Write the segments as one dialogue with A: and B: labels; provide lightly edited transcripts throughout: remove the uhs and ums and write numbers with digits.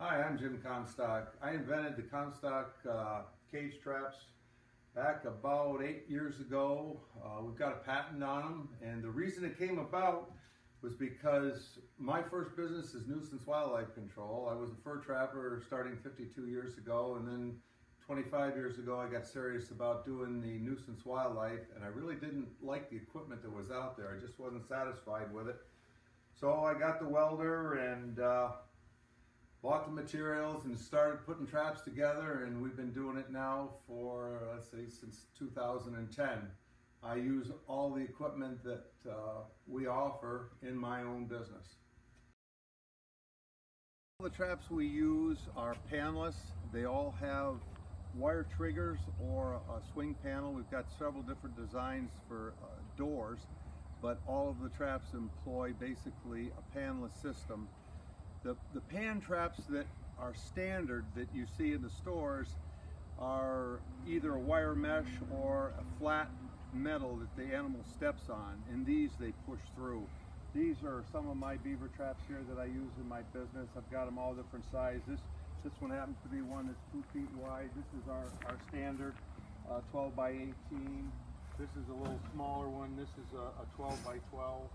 A: Hi, I'm Jim Comstock. I invented the Comstock cage traps back about 8 years ago. We've got a patent on them, and the reason it came about was because my first business is nuisance wildlife control. I was a fur trapper starting 52 years ago, and then 25 years ago I got serious about doing the nuisance wildlife, and I really didn't like the equipment that was out there. I just wasn't satisfied with it. So I got the welder and bought the materials and started putting traps together, and we've been doing it now for, let's see, since 2010. I use all the equipment that we offer in my own business. All the traps we use are panelless. They all have wire triggers or a swing panel. We've got several different designs for doors, but all of the traps employ basically a panelless system. The pan traps that are standard that you see in the stores are either a wire mesh or a flat metal that the animal steps on, and these they push through. These are some of my beaver traps here that I use in my business. I've got them all different sizes. This one happens to be one that's 2 feet wide. This is our standard 12 by 18. This is a little smaller one. This is a 12 by 12.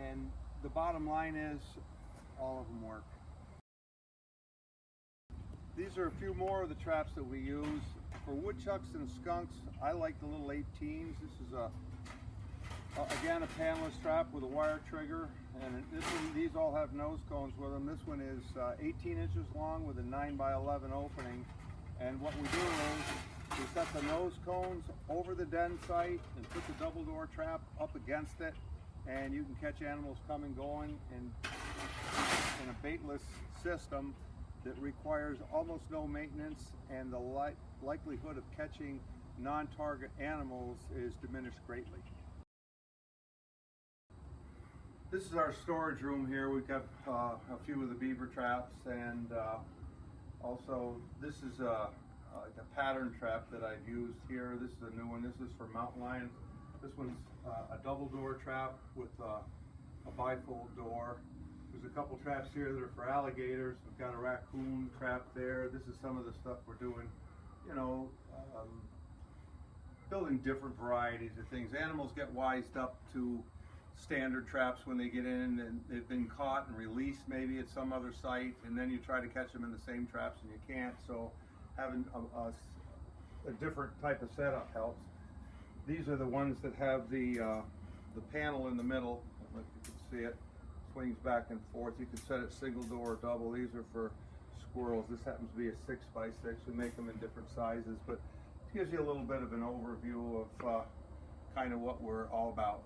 A: And the bottom line is, all of them work. These are a few more of the traps that we use. For woodchucks and skunks, I like the little 18s. This is again a panelless trap with a wire trigger, and these all have nose cones with them. This one is 18 inches long with a 9 by 11 opening, and what we do is we set the nose cones over the den site and put the double door trap up against it, and you can catch animals coming going in a baitless system that requires almost no maintenance, and the likelihood of catching non-target animals is diminished greatly. This is our storage room here. We've got a few of the beaver traps, and also this is a pattern trap that I've used here. This is a new one. This is for mountain lions. This one's a double door trap with a bifold door. There's a couple traps here that are for alligators. We've got a raccoon trap there. This is some of the stuff we're doing, building different varieties of things. Animals get wised up to standard traps when they get in, and they've been caught and released maybe at some other site, and then you try to catch them in the same traps and you can't. So having a different type of setup helps. These are the ones that have the panel in the middle. I don't know if you can see it. Swings back and forth. You can set it single door or double. These are for squirrels. This happens to be a 6 by 6. We make them in different sizes, but it gives you a little bit of an overview of kind of what we're all about.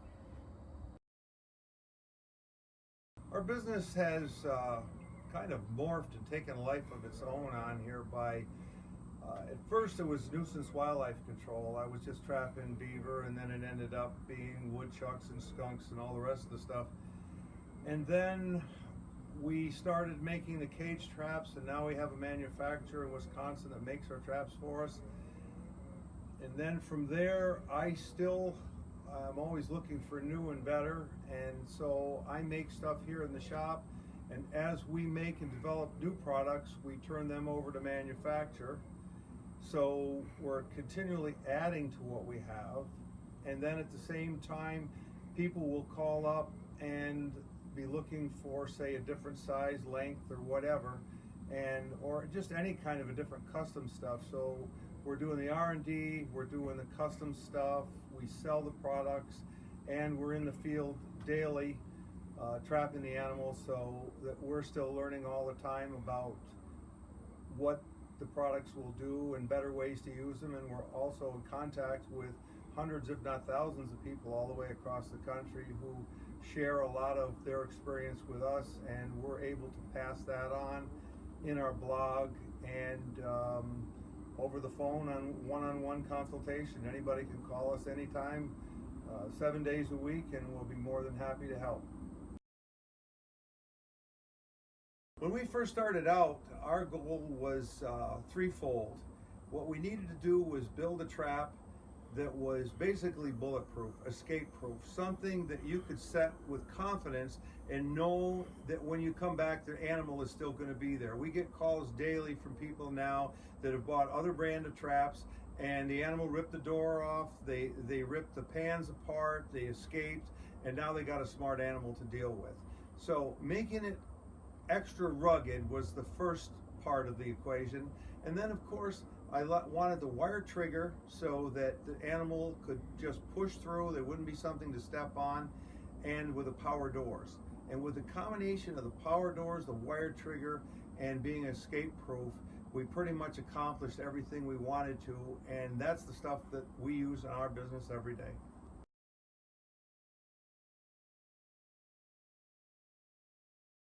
A: Our business has kind of morphed and taken a life of its own on here by at first it was nuisance wildlife control. I was just trapping beaver, and then it ended up being woodchucks and skunks and all the rest of the stuff. And then we started making the cage traps, and now we have a manufacturer in Wisconsin that makes our traps for us. And then from there, I'm always looking for new and better, and so I make stuff here in the shop, and as we make and develop new products, we turn them over to manufacture. So we're continually adding to what we have, and then at the same time, people will call up and be looking for, say, a different size, length, or whatever, or just any kind of a different custom stuff. So we're doing the R&D, we're doing the custom stuff, we sell the products, and we're in the field daily trapping the animals, so that we're still learning all the time about what the products will do and better ways to use them. And we're also in contact with hundreds, if not thousands, of people all the way across the country who share a lot of their experience with us, and we're able to pass that on in our blog and over the phone on one-on-one consultation. Anybody can call us anytime, 7 days a week, and we'll be more than happy to help. When we first started out, our goal was threefold. What we needed to do was build a trap that was basically bulletproof, escape proof, something that you could set with confidence and know that when you come back, the animal is still going to be there. We get calls daily from people now that have bought other brand of traps, and the animal ripped the door off, they ripped the pans apart, they escaped, and now they got a smart animal to deal with. So making it extra rugged was the first part of the equation. And then of course I wanted the wire trigger so that the animal could just push through, there wouldn't be something to step on, and with the power doors. And with the combination of the power doors, the wire trigger, and being escape proof, we pretty much accomplished everything we wanted to, and that's the stuff that we use in our business every day.